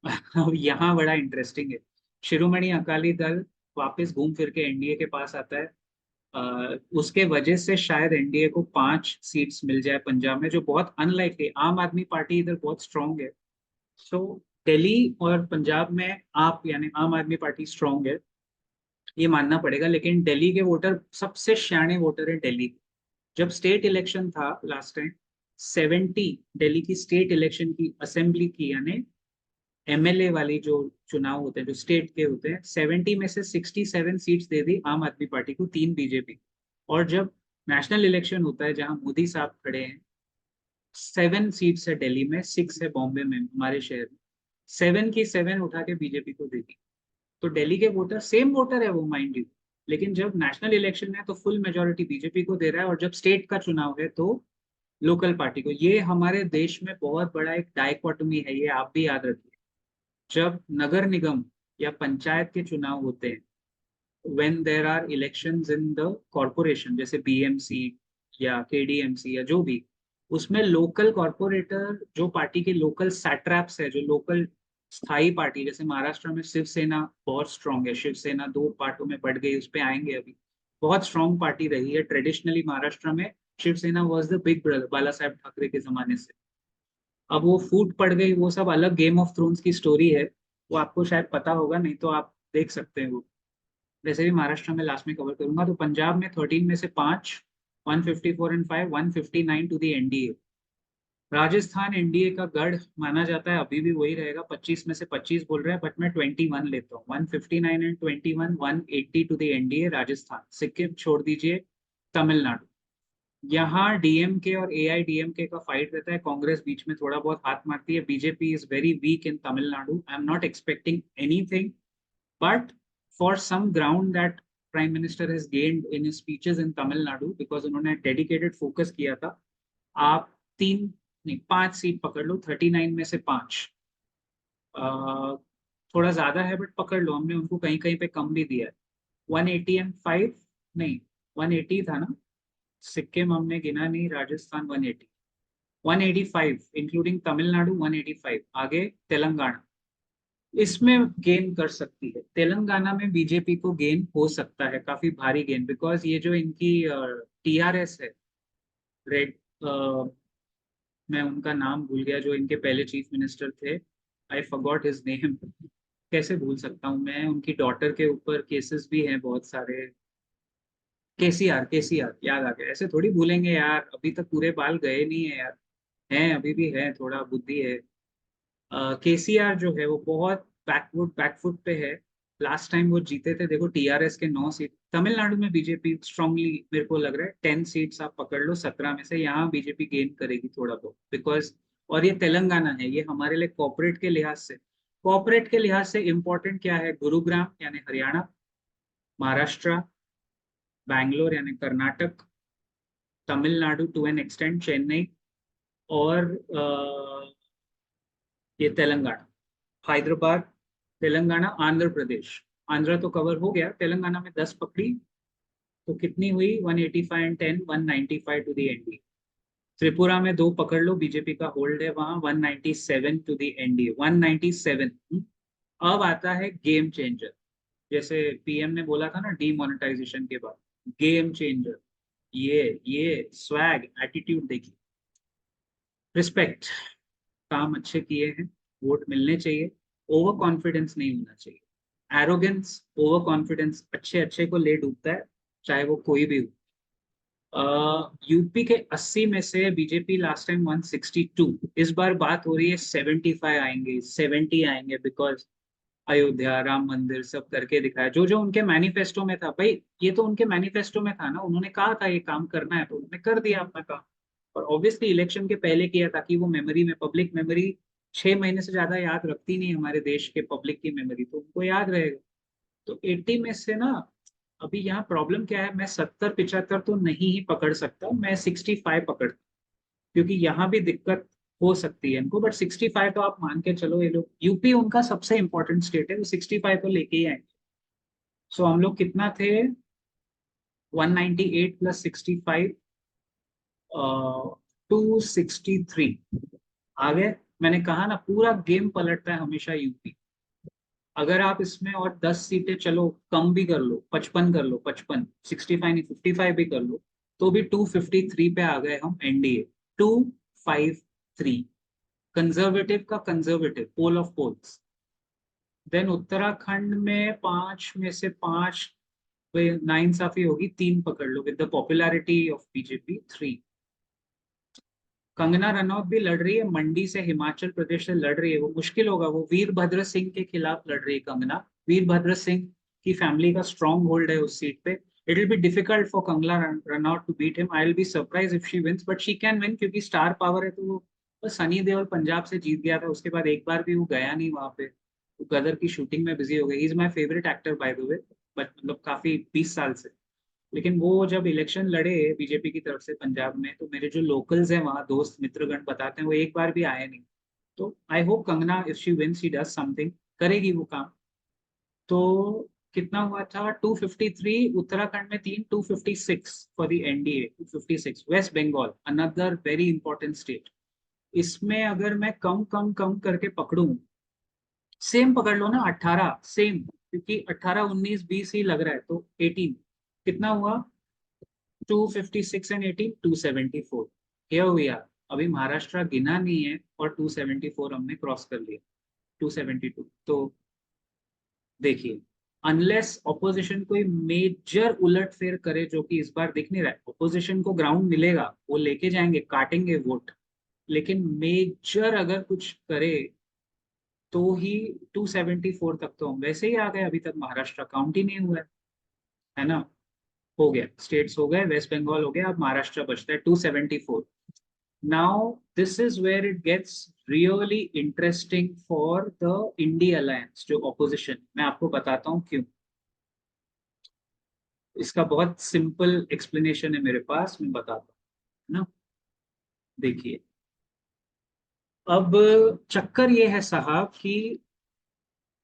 अब यहाँ बड़ा इंटरेस्टिंग है। शिरोमणि अकाली दल वापस घूम फिर के एनडीए के पास आता है। उसके वजह से शायद एनडीए को 5 सीट्स मिल जाए पंजाब में, जो बहुत अनलाइकली। आम आदमी पार्टी इधर बहुत स्ट्रांग है। सो दिल्ली और पंजाब में आप, यानी आम आदमी पार्टी स्ट्रांग है, ये मानना पड़ेगा। लेकिन दिल्ली के वोटर सबसे सियाने वोटर है दिल्ली। जब स्टेट इलेक्शन था लास्ट टाइम, 70 दिल्ली की स्टेट इलेक्शन की असेंबली की, यानी एमएलए वाली जो चुनाव होते हैं जो स्टेट के होते हैं, 70 में से 67 सीट्स दे दी आम आदमी पार्टी को, 3 बीजेपी। और जब नेशनल इलेक्शन होता है जहां मोदी साहब खड़े हैं, 7 सीट्स है दिल्ली में, 6 है बॉम्बे में, हमारे शहर में, 7 की 7 उठा के बीजेपी को दे दी। तो दिल्ली के वोटर सेम वोटर है वो, माइंड यू, लेकिन जब नेशनल इलेक्शन है तो फुल मेजोरिटी बीजेपी को दे रहा है, और जब स्टेट का चुनाव है तो लोकल पार्टी को। ये हमारे देश में बहुत बड़ा एक डायकोटमी है, ये आप भी याद रखिए। जब नगर निगम या पंचायत के चुनाव होते हैं, when there are elections in the corporation, जैसे बीएमसी या केडीएमसी या जो भी, उसमें लोकल कॉरपोरेटर जो पार्टी के लोकल सैट्रैप्स है, जो लोकल स्थायी पार्टी, जैसे महाराष्ट्र में शिवसेना बहुत स्ट्रांग है, शिवसेना 2 पार्टों में बढ़ गई, उस पर आएंगे अभी, बहुत स्ट्रांग पार्टी रही है ट्रेडिशनली महाराष्ट्र में। Shiv Sena was the big brother Bala Saheb Thackeray के जमाने से। अब वो फूट पड़ गई, वो सब अलग गेम ऑफ थ्रोन्स की स्टोरी है, वो आपको शायद पता होगा, नहीं तो आप देख सकते हैं वो। वैसे भी महाराष्ट्र में लास्ट में कवर करूंगा। तो पंजाब में 13 में से 5, 154 and 5, 159 to the NDA. Rajasthan NDA का गढ़ माना जाता है, अभी भी वही रहेगा, 25 में से 25 बोल रहे हैं, बट मैं 21 लेता हूँ, 159 and 21, 180 to the NDA Rajasthan. Sikkim छोड़ दीजिए, तमिलनाडु। यहाँ डीएमके और एआईडीएमके का फाइट रहता है, कांग्रेस बीच में थोड़ा बहुत हाथ मारती है। BJP is very weak in Tamil Nadu, I am not expecting anything, but for some ground that prime minister has gained in his speeches in Tamil Nadu, because उन्होंने डेडिकेटेड फोकस किया था। आप 3 नहीं 5 सीट पकड़ लो, 39 में से 5, थोड़ा ज्यादा है बट पकड़ लो, हमने उनको कहीं कहीं पे कम भी दिया है। 180 एंड 5, नहीं 180 था ना, सिक्किम हमने गिना नहीं, राजस्थान 180, 185 इंक्लूडिंग तमिलनाडु 185। आगे तेलंगाना, इसमें गेन कर सकती है, तेलंगाना में बीजेपी को गेन हो सकता है, काफी भारी गेन, बिकॉज ये जो इनकी टीआरएस है, रेड, मैं उनका नाम भूल गया, जो इनके पहले चीफ मिनिस्टर थे, आई फॉरगॉट हिज नेम, कैसे भूल सकता हूँ मैं, उनकी डॉटर के ऊपर केसेस भी हैं बहुत सारे। केसीआर, केसीआर याद आ गया, ऐसे थोड़ी भूलेंगे यार, अभी तक पूरे बाल गए नहीं है यार, हैं अभी भी है, थोड़ा बुद्धि है। केसीआर जो है वो बहुत बैकफुट पे है। लास्ट टाइम वो जीते थे, देखो टीआरएस के 9 सीट, तमिलनाडु में बीजेपी स्ट्रांगली, मेरे को लग रहा है 10 सीट्स आप पकड़ लो, 17 में से यहाँ बीजेपी गेन करेगी थोड़ा बहुत, बिकॉज, और ये तेलंगाना है, ये हमारे लिए कॉर्पोरेट के लिहाज से इंपॉर्टेंट क्या है, गुरुग्राम यानी हरियाणा, महाराष्ट्र, बैंगलोर यानी Karnataka, Tamil Nadu to an extend Chennai, और ये तेलंगाना, हैदराबाद, तेलंगाना, आंध्र प्रदेश। आंध्र तो कवर हो गया, तेलंगाना में 10 पकड़ी, तो कितनी हुई, 185 and 10, 195 to the NDA. Tripura में 2 पकड़ लो, बीजेपी का होल्ड है वहां, 197 टू दी एनडीए, 197। अब आता है गेम चेंजर, जैसे पीएम ने बोला था ना डीमोनेटाइजेशन के बाद, गेम चेंजर, ये स्वैग एटीट्यूड देखिए, रिस्पेक्ट, काम अच्छे किए हैं, वोट मिलने चाहिए, ओवर कॉन्फिडेंस नहीं होना चाहिए, एरोगेंस, ओवर कॉन्फिडेंस अच्छे अच्छे को ले डूबता है, चाहे वो कोई भी हो। यूपी के 80 में से बीजेपी लास्ट टाइम 162, इस बार बात हो रही है 75 आएंगे, 70 आएंगे, बिकॉज अयोध्या, राम मंदिर सब करके दिखाया, जो जो उनके मैनिफेस्टो में था भाई, ये तो उनके मैनिफेस्टो में था ना, उन्होंने कहा था ये काम करना है तो उन्होंने कर दिया अपना काम। और ऑब्वियसली इलेक्शन के पहले किया ताकि वो मेमोरी में, पब्लिक मेमोरी 6 महीने से ज्यादा याद रखती नहीं हमारे देश के पब्लिक की मेमोरी, तो उनको याद रहेगा। तो 80 में से ना, अभी यहाँ प्रॉब्लम क्या है, मैं 70-75 तो नहीं ही पकड़ सकता, मैं 65 पकड़ता, क्योंकि यहाँ भी दिक्कत हो सकती है इनको, बट 65 तो आप मान के चलो, ये लोग, यूपी उनका सबसे इंपॉर्टेंट स्टेट है, वो 65 तो लेके ही आएंगे। सो हम लोग कितना थे, 198 प्लस 65, 263 आ गए। मैंने कहा ना, पूरा गेम पलटता है हमेशा यूपी। अगर आप इसमें और 10 सीटें, चलो कम भी कर लो, 55 कर लो, 55, 65 नहीं 55 भी कर लो, तो भी 253 पे आ गए हम एनडीए, 253, कंजर्वेटिव का conservative, poll of polls. Then Uttarakhand में 5 में से 5, तो नाइंसाफी होगी, 3 पकड़ लो, with the popularity of BJP 3। Kangana Ranaut भी लड़ रही है मंडी से, हिमाचल प्रदेश से लड़ रही है, वो मुश्किल होगा, वो वीरभद्र सिंह के खिलाफ लड़ रही है कंगना। वीरभद्र सिंह की फैमिली का स्ट्रॉन्ग होल्ड है उस सीट पे। It will be difficult for Kangana Ranaut to beat him. I will be surprise if she wins, but she can win क्योंकि स्टार पावर है। तो वो बस सनी देओल पंजाब से जीत गया था, उसके बाद एक बार भी वो गया नहीं वहां पे, वो गदर की शूटिंग में बिजी हो गई। He is my favourite actor by the way, but मतलब काफी 20 साल से। लेकिन वो जब इलेक्शन लड़े बीजेपी की तरफ से पंजाब में, तो मेरे जो लोकल्स हैं वहाँ, दोस्त मित्रगण बताते हैं, वो एक बार भी आए नहीं। तो I hope Kangana, if she wins, she does something, करेगी वो काम। तो कितना हुआ था? 253 उत्तराखंड में, 3 256 for the NDA, 256। West Bengal, another very important state. इसमें अगर मैं कम कम कम करके पकड़ूं, सेम पकड़ लो ना, 18 सेम, क्योंकि 18 19 20 ही लग रहा है, तो 18 कितना हुआ? 256 एंड 18, 274। Here we are. अभी महाराष्ट्र गिना नहीं है और 274 हमने क्रॉस कर लिया, 272। तो देखिए, अनलेस ऑपोजिशन कोई मेजर उलटफेर करे, जो कि इस बार दिख नहीं रहा है, ऑपोजिशन को ग्राउंड मिलेगा, वो लेके जाएंगे, काटेंगे वोट। लेकिन मेजर अगर कुछ करे तो ही 274 तक तो हम वैसे ही आ गए। अभी तक महाराष्ट्र काउंट ही नहीं हुआ है ना? हो गया, स्टेट्स हो गए, वेस्ट बंगाल हो गया, अब महाराष्ट्र बचता है 274। Now this is where it gets really interesting for the INDI alliance, जो ऑपोजिशन। मैं आपको बताता हूँ क्यों। इसका बहुत सिंपल एक्सप्लेनेशन है मेरे पास, मैं बताता हूँ ना। देखिए, अब चक्कर ये है साहब कि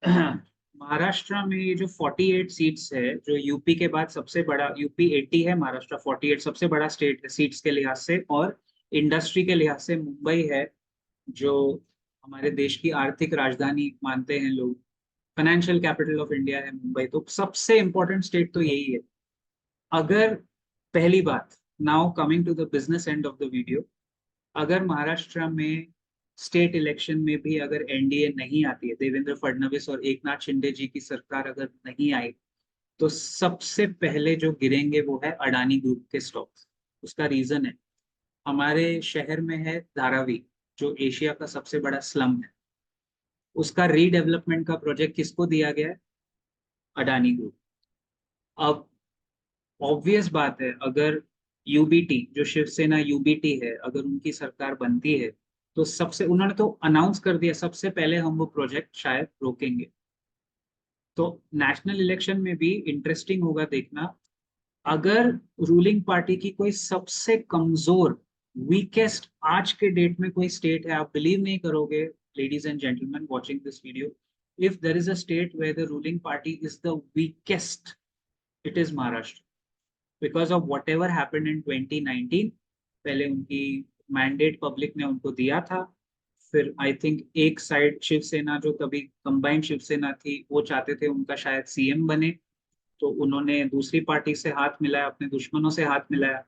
महाराष्ट्र में ये जो 48 सीट्स है, जो यूपी के बाद सबसे बड़ा, यूपी 80 है, महाराष्ट्र 48 सबसे बड़ा स्टेट है सीट्स के लिहाज से, और इंडस्ट्री के लिहाज से मुंबई है, जो हमारे देश की आर्थिक राजधानी मानते हैं लोग, फाइनेंशियल कैपिटल ऑफ इंडिया है मुंबई, तो सबसे इंपॉर्टेंट स्टेट तो यही है। अगर, पहली बात, now coming to the business end of the video, अगर महाराष्ट्र में स्टेट इलेक्शन में भी अगर एनडीए नहीं आती है, देवेंद्र फडणवीस और एकनाथ शिंदे जी की सरकार अगर नहीं आई, तो सबसे पहले जो गिरेंगे वो है अडानी ग्रुप के स्टॉक्स। उसका रीजन है, हमारे शहर में है धारावी, जो एशिया का सबसे बड़ा स्लम है, उसका रीडेवलपमेंट का प्रोजेक्ट किसको दिया गया है? अडानी ग्रुप। अब ऑब्वियस बात है, अगर यूबीटी, जो शिवसेना यूबीटी है, अगर उनकी सरकार बनती है, तो सबसे, उन्होंने तो अनाउंस कर दिया सबसे पहले हम वो प्रोजेक्ट शायद रोकेंगे। तो नेशनल इलेक्शन में भी इंटरेस्टिंग होगा देखना, अगर रूलिंग पार्टी की कोई सबसे कमजोर, वीकेस्ट, आज के डेट में कोई स्टेट है, आप बिलीव नहीं करोगे ladies and gentleman watching this video, if there is a state where the ruling party is the weakest, it is Maharashtra. Because of whatever happen in 2019, पहले उनकी मैंडेट पब्लिक ने उनको दिया था, फिर आई थिंक एक साइड शिवसेना, जो तभी कंबाइंड शिवसेना थी, वो चाहते थे उनका शायद सीएम बने, तो उन्होंने दूसरी पार्टी से हाथ मिलाया, अपने दुश्मनों से हाथ मिलाया।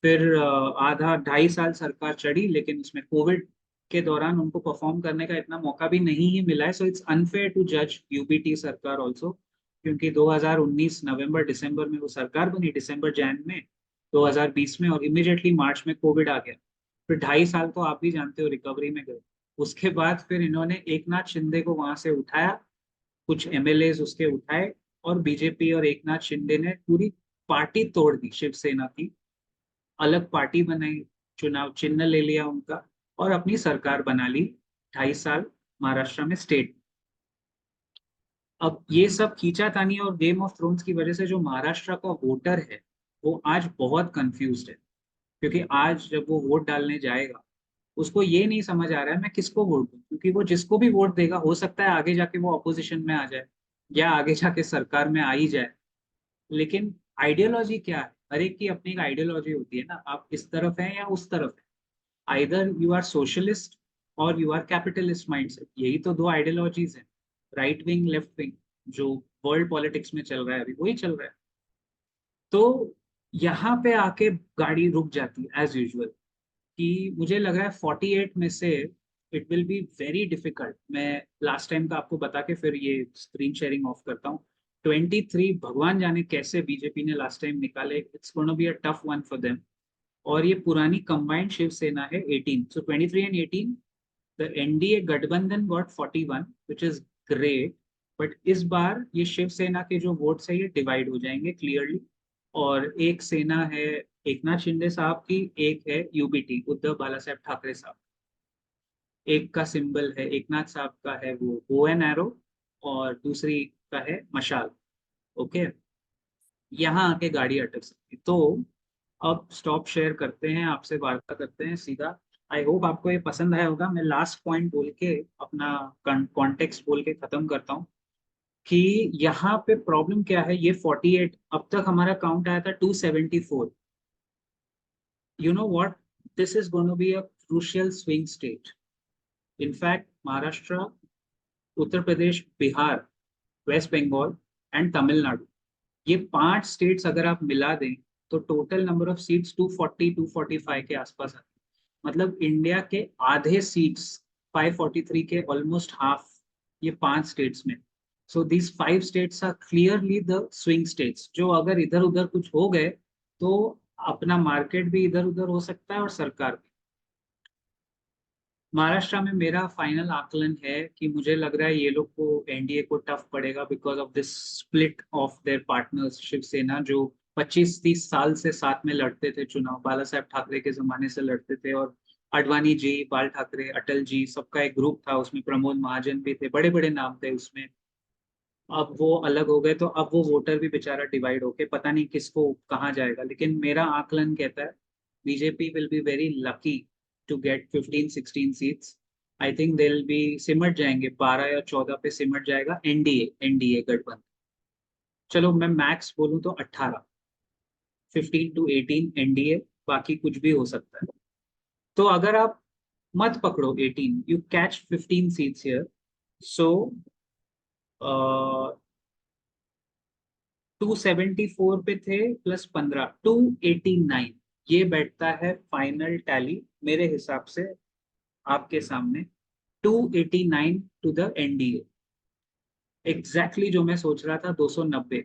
फिर आधा 2.5 साल सरकार चढ़ी, लेकिन उसमें कोविड के दौरान उनको परफॉर्म करने का इतना मौका भी नहीं ही मिला है। सो इट्स अनफेयर टू जज यूपीटी सरकार ऑल्सो, क्योंकि 2019 नवंबर दिसंबर में वो सरकार बनी, दिसंबर जैन में 2020 में, और इमिडिएटली मार्च में कोविड आ गया। फिर 2.5 साल तो आप भी जानते हो रिकवरी में गए। उसके बाद फिर इन्होंने एकनाथ शिंदे को वहां से उठाया, कुछ एमएलए उसके उठाए, और बीजेपी और एकनाथ शिंदे ने पूरी पार्टी तोड़ दी शिवसेना की, अलग पार्टी बनाई, चुनाव चिन्ह ले लिया उनका, और अपनी सरकार बना ली 2.5 साल महाराष्ट्र में स्टेट। अब ये सब खींचातानी और गेम ऑफ थ्रोन्स की वजह से जो महाराष्ट्र का वोटर है, वो आज बहुत कंफ्यूज्ड है, क्योंकि आज जब वो वोट डालने जाएगा, उसको ये नहीं समझ आ रहा है मैं किसको वोट दूं, क्योंकि वो जिसको भी वोट देगा, हो सकता है आगे जाके वो अपोजिशन में आ जाए, या आगे जाके सरकार में आ ही जाए। लेकिन आइडियोलॉजी क्या है? हर एक की अपनी एक आइडियोलॉजी होती है ना, आप इस तरफ हैं या उस तरफ हैं। आइदर यू आर सोशलिस्ट और यू आर कैपिटलिस्ट माइंडसेट, यही तो दो आइडियोलॉजीज हैं, राइट विंग लेफ्ट विंग, जो वर्ल्ड पॉलिटिक्स में चल रहा है अभी वही चल रहा है। तो यहाँ पे आके गाड़ी रुक जाती है एज यूजुअल, कि मुझे लग रहा है 48 में से it will be very difficult. मैं लास्ट टाइम का आपको बता के फिर ये स्क्रीन शेयरिंग ऑफ करता हूँ। 23 भगवान जाने कैसे बीजेपी ने लास्ट टाइम निकाले, it's gonna be a tough one for them. और ये पुरानी कंबाइंड शिवसेना है 18, सो 23 एंड 18 द एनडीए गठबंधन got 41 which is great. But इस बार ये शिवसेना के जो वोट्स है ये डिवाइड हो जाएंगे क्लियरली। और एक सेना है एकनाथ शिंदे साहब की, एक है यूबीटी उद्धव बाला साहेब ठाकरे साहब। एक का सिंबल है एकनाथ साहब का है वो बो एंड एरो, और दूसरी का है मशाल। ओके, यहाँ आके गाड़ी अटक सकती। तो अब स्टॉप शेयर करते हैं, आपसे वार्ता करते हैं सीधा। आई होप आपको ये पसंद आया होगा। मैं लास्ट पॉइंट बोल के अपना कॉन्टेक्स्ट बोल के खत्म करता हूँ कि यहाँ पे प्रॉब्लम क्या है। ये 48, अब तक हमारा काउंट आया था 274। You know what, this is going to be a crucial swing state. In fact Maharashtra, Uttar Pradesh, Bihar, West Bengal and Tamil Nadu, ये 5 स्टेट्स अगर आप मिला दें तो टोटल नंबर ऑफ सीट्स 240 245 के आसपास आती है। मतलब इंडिया के आधे सीट्स, 543 के ऑलमोस्ट हाफ, ये 5 स्टेट्स में। So these 5 states are clearly the swing states, जो अगर इधर उधर कुछ हो गए तो अपना मार्केट भी इधर उधर हो सकता है और सरकार भी। महाराष्ट्र में मेरा फाइनल आकलन है कि मुझे लग रहा है ये लोग को, एनडीए को टफ पड़ेगा because of this split of their partners. Shiv Sena जो 25-30 साल से साथ में लड़ते थे चुनाव, बाला साहेब ठाकरे के जमाने से लड़ते थे, और अडवाणी जी, बाल ठाकरे, अटल जी, सबका एक ग्रुप था उसमें, प्रमोद महाजन भी थे, बड़े बड़े नाम थे उसमें। अब वो अलग हो गए तो अब वो वोटर भी बेचारा डिवाइड होके पता नहीं किसको कहाँ जाएगा। लेकिन मेरा आकलन कहता है BJP will be very lucky to get 15-16 seats. I think they will be, सिमट जाएंगे 12 या 14 पे सिमट जाएगा एनडीए, एनडीए गठबंधन। चलो मैं मैक्स बोलूं तो 18, 15 to 18 एनडीए, बाकी कुछ भी हो सकता है। तो अगर आप मत पकड़ो 18, यू कैच 15 सीट्स हियर। सो 274 पे थे प्लस 15, 289, ये बैठता है फाइनल टैली मेरे हिसाब से आपके सामने। 289 टू द एनडीए, एग्जैक्टली जो मैं सोच रहा था, 290।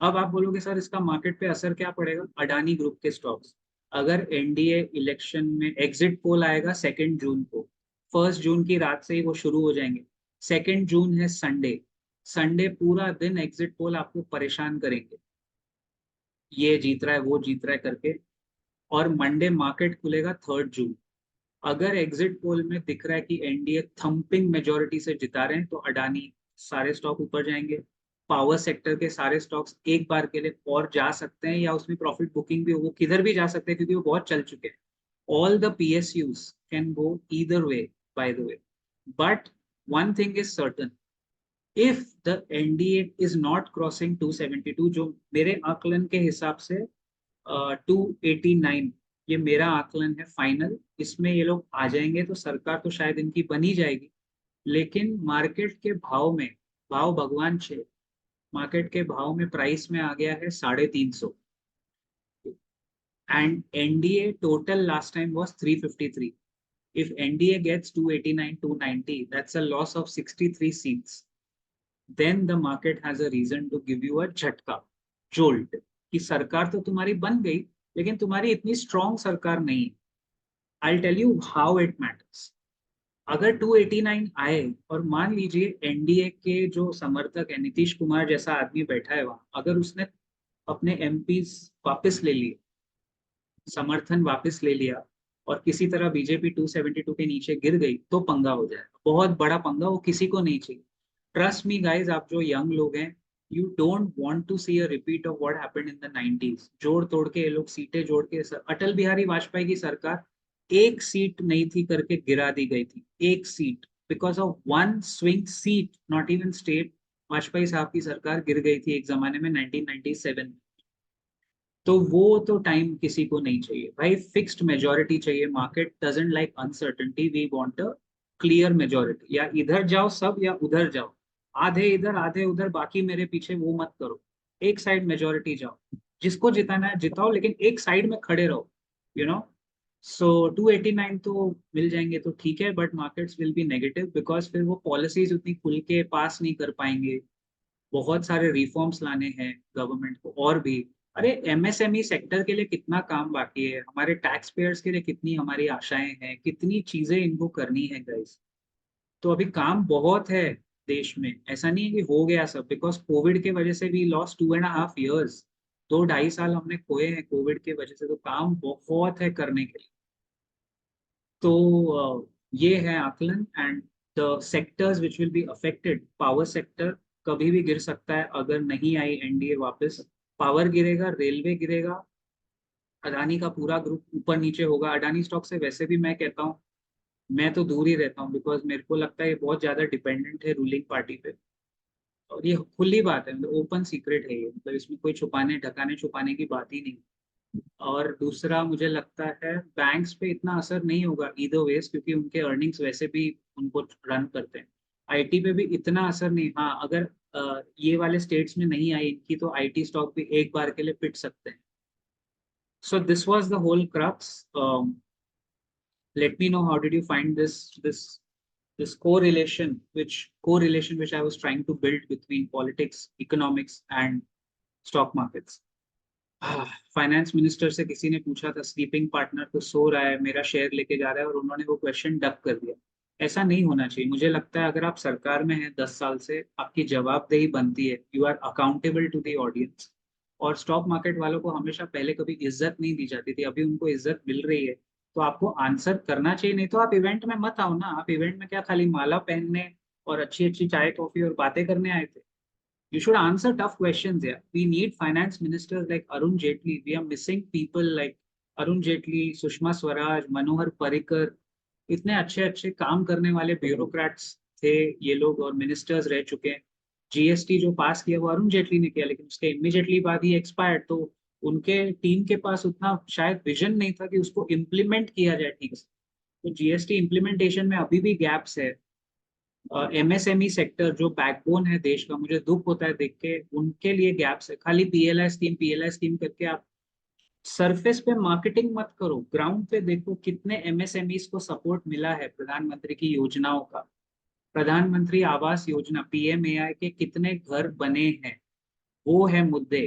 अब आप बोलोगे सर इसका मार्केट पे असर क्या पड़ेगा, अडानी ग्रुप के स्टॉक्स। अगर एनडीए इलेक्शन में एग्जिट पोल आएगा 2 जून को, 1 जून की रात से ही वो शुरू हो जाएंगे। 2 जून है संडे, संडे पूरा दिन एग्जिट पोल आपको परेशान करेंगे, ये जीत रहा है वो जीत रहा है करके। और मंडे मार्केट खुलेगा 3 जून। अगर एग्जिट पोल में दिख रहा है कि एनडीए थंपिंग मेजोरिटी से जिता रहे हैं तो अडानी सारे स्टॉक ऊपर जाएंगे। पावर सेक्टर के सारे स्टॉक्स एक बार के लिए और जा सकते हैं, या उसमें प्रॉफिट बुकिंग भी, वो किधर भी जा सकते हैं क्योंकि वो बहुत चल चुके हैं। All the PSUs can go either way, by the way. But one thing is certain, if the NDA is not crossing 272, जो मेरे आकलन के हिसाब से 289, ये मेरा आकलन है फाइनल, इसमें ये लोग आ जाएंगे तो सरकार तो शायद इनकी बनी जाएगी। लेकिन मार्केट के भाव में, भाव भगवान छे, मार्केट के भाव में प्राइस में आ गया है 350। And NDA total last time was 353। If NDA gets 289 290, that's a loss of 63 seats. Then the market has a reason to give you a झटका, जोल्ट, कि सरकार तो तुम्हारी बन गई लेकिन तुम्हारी इतनी स्ट्रॉन्ग सरकार नहीं है। I tell you how it matters. अगर 289 आए और मान लीजिए एनडीए के जो समर्थक है, नीतीश कुमार जैसा आदमी बैठा है वहां, अगर उसने अपने एमपी वापस ले लिए, समर्थन वापस ले लिया, और किसी तरह बीजेपी 272 के नीचे गिर गई, तो पंगा हो जाएगा, बहुत बड़ा पंगा, वो किसी को नहीं चाहिए। ट्रस्ट मी गाइज, आप जो यंग लोग हैं, you don't want to see a repeat of what happened in the 90s। जोड़ तोड़ के ये लोग सीटें जोड़ के, अटल बिहारी वाजपेयी की सरकार एक सीट नहीं थी करके गिरा दी गई थी, एक seat, because of one swing seat, not even state. Vajpayee साहब की सरकार गिर गई थी एक जमाने में 1997। तो वो तो टाइम किसी को नहीं चाहिए भाई, फिक्स्ड मेजोरिटी चाहिए। Market doesn't like uncertainty, we want a clear majority. या इधर जाओ सब या उधर जाओ, आधे इधर आधे उधर, बाकी मेरे पीछे वो मत करो, एक साइड मेजोरिटी जाओ, जिसको जिताना है जिताओ लेकिन एक साइड में खड़े रहो, यू नो। सो 289 तो मिल जाएंगे तो ठीक है, but markets will be negative because फिर वो पॉलिसीज उतनी खुल के पास नहीं कर पाएंगे। बहुत सारे रिफॉर्म्स लाने हैं गवर्नमेंट को और भी। अरे एमएसएमई सेक्टर के लिए कितना काम बाकी है, हमारे टैक्स पेयर्स के लिए कितनी हमारी आशाएं हैं, कितनी चीजें इनको करनी है गाइस। तो अभी काम बहुत है देश में, ऐसा नहीं है कि हो गया सब, बिकॉज कोविड के वजह से भी लॉस्ट 2.5 years, 2-2.5 साल हमने खोए हैं कोविड के वजह से, तो काम बहुत है करने के लिए। तो ये है आकलन। And the sectors which will be affected, power sector कभी भी गिर सकता है अगर नहीं आई एनडीए वापस। पावर गिरेगा, रेलवे गिरेगा, अडानी का पूरा ग्रुप ऊपर नीचे होगा। अडानी स्टॉक से वैसे भी मैं कहता हूँ, मैं तो दूर ही रहता हूँ, बिकॉज मेरे को लगता है ये बहुत ज्यादा डिपेंडेंट है रूलिंग पार्टी पे। और ये खुली बात है, मतलब ओपन सीक्रेट है ये, मतलब इसमें कोई छुपाने ढकाने छुपाने की बात ही नहीं। और दूसरा मुझे लगता है बैंक्स पे इतना असर नहीं होगा ईदर वेज, क्योंकि उनके अर्निंग्स वैसे भी उनको रन करते हैं। आईटी पे भी इतना असर नहीं। हाँ, अगर ये वाले स्टेट्स में नहीं आई इनकी, तो आईटी स्टॉक भी एक बार के लिए पिट सकते हैं। So this was the whole crux. let me know how did you find this correlation which I was trying to build between politics, economics and stock markets. Finance minister से किसी ने पूछा था, स्लीपिंग पार्टनर तो सो रहा है, मेरा share लेके जा रहा है, और उन्होंने वो क्वेश्चन डक कर दिया। ऐसा नहीं होना चाहिए। मुझे लगता है अगर आप सरकार में हैं 10 साल से, आपकी जवाबदेही बनती है, you are accountable to the audience. और स्टॉक मार्केट वालों को हमेशा पहले कभी इज्जत नहीं दी जाती थी, अभी उनको इज्जत मिल रही है, तो आपको आंसर करना चाहिए। नहीं तो आप इवेंट में मत आओ ना। आप इवेंट में क्या खाली माला पहनने और अच्छी अच्छी चाय कॉफी और बातें करने आए थे? You should answer tough questions. Yeah, we need finance ministers like Arun Jaitley. We are missing people like Arun Jaitley, Sushma Swaraj, Manohar Parrikar. इतने अच्छे अच्छे काम करने वाले ब्यूरोक्रेट्स थे ये लोग, और मिनिस्टर्स रह चुके हैं। जीएसटी जो पास किया वो अरुण जेटली ने किया, लेकिन उसके इमीडिएटली बाद ही एक्सपायर्ड। तो उनके टीम के पास उतना शायद विजन नहीं था कि उसको इम्प्लीमेंट किया जाए ठीक से। तो जीएसटी इम्प्लीमेंटेशन में अभी भी गैप्स है। एमएसएमई सेक्टर जो बैकबोन है देश का, मुझे दुख होता है देख के, उनके लिए गैप्स है। खाली पीएलआई स्कीम करके आप सरफेस पे मार्केटिंग मत करो, ग्राउंड पे देखो कितने एमएसएमईज को सपोर्ट मिला है प्रधानमंत्री की योजनाओं का। प्रधानमंत्री आवास योजना, पीएमएआई के कितने घर बने हैं, वो है मुद्दे।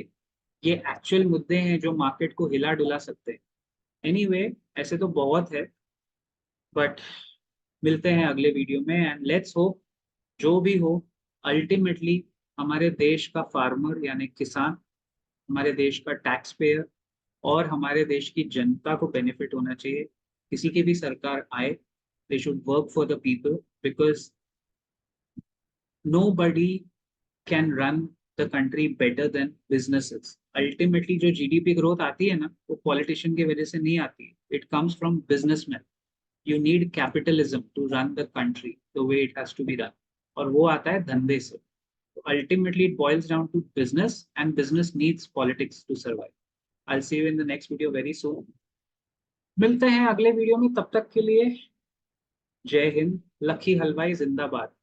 ये एक्चुअल मुद्दे हैं जो मार्केट को हिला डुला सकते हैं। एनीवे, ऐसे तो बहुत है, बट मिलते हैं अगले वीडियो में। एंड लेट्स होप जो भी हो, अल्टीमेटली हमारे देश का फार्मर यानी किसान, हमारे देश का टैक्स पेयर और हमारे देश की जनता को बेनिफिट होना चाहिए। किसी की भी सरकार आए, they should work for the people, because nobody can run the country better than businesses. Ultimately जो जीडीपी ग्रोथ आती है ना, वो पॉलिटिशियन की वजह से नहीं आती, it comes from businessman. You need capitalism to run the country the way it has to be run, और वो आता है धंधे से। Ultimately, it boils down to business, and business needs politics to survive. I'll see you in the next video very soon. मिलते हैं अगले video में, तब तक के लिए जय हिंद। लकी हलवाई जिंदाबाद।